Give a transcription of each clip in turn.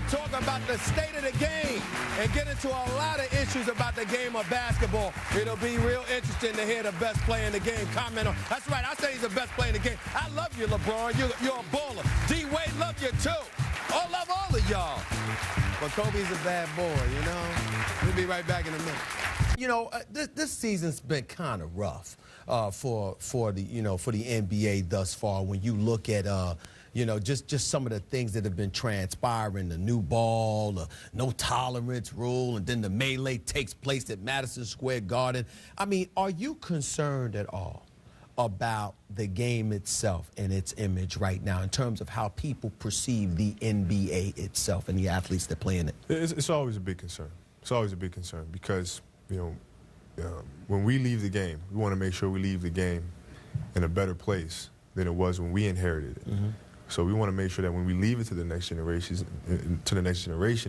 talk about the state of the game and get into a lot of issues about the game of basketball. It'll be real interesting to hear the best player in the game comment on. That's right, I say he's the best player in the game. I love you, LeBron. You're a baller. D-Wade, love you too. I love all of y'all. But Kobe's a bad boy, you know. We'll be right back in a minute. You know, this season's been kind of rough for the NBA thus far. When you look at just some of the things that have been transpiring, the new ball, the no tolerance rule, and then the melee takes place at Madison Square Garden. I mean, are you concerned at all about the game itself and its image right now in terms of how people perceive the NBA itself and the athletes that play in it? It's always a big concern. It's always a big concern because, when we leave the game, we want to make sure we leave the game in a better place than it was when we inherited it. Mm-hmm. So we want to make sure that when we leave it to the next generation,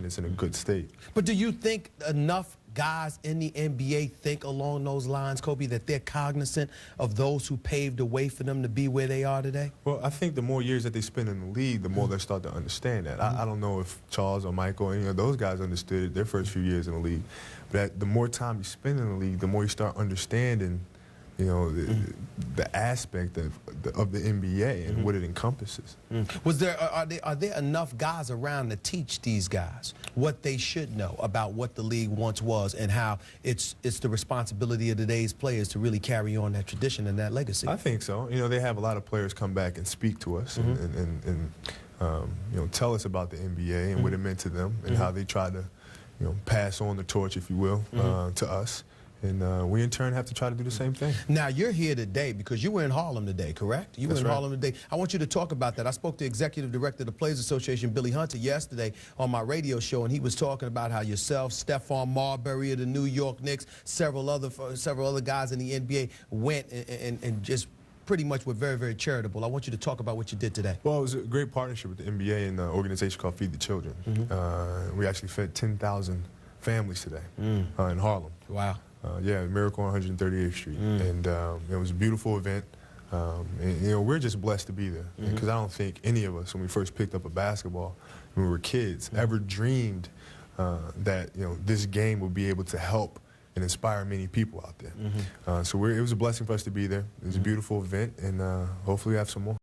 it's in a good state. But do you think enough guys in the NBA think along those lines, Kobe, that they're cognizant of those who paved the way for them to be where they are today? Well, I think the more years that they spend in the league, the more they start to understand that. I don't know if Charles or Michael or any of those guys understood it their first few years in the league. But the more time you spend in the league, the more you start understanding the aspect of the NBA and what it encompasses. Are there enough guys around to teach these guys what they should know about what the league once was and how it's the responsibility of today's players to really carry on that tradition and that legacy? I think so. They have a lot of players come back and speak to us and tell us about the NBA and what it meant to them and how they try to pass on the torch, if you will, to us. And we, in turn, have to try to do the same thing. Now, you're here today because you were in Harlem today, correct? You were in Harlem today. I want you to talk about that. I spoke to Executive Director of the Players Association, Billy Hunter, yesterday on my radio show, and he was talking about how yourself, Stephon Marbury of the New York Knicks, several other guys in the NBA went and just pretty much were very, very charitable. I want you to talk about what you did today. Well, it was a great partnership with the NBA and an organization called Feed the Children. We actually fed 10,000 families today in Harlem. Wow. Miracle on 138th Street. And it was a beautiful event. And we're just blessed to be there. Because I don't think any of us, when we first picked up a basketball when we were kids, ever dreamed that this game would be able to help and inspire many people out there. So it was a blessing for us to be there. It was a beautiful event, and hopefully we have some more.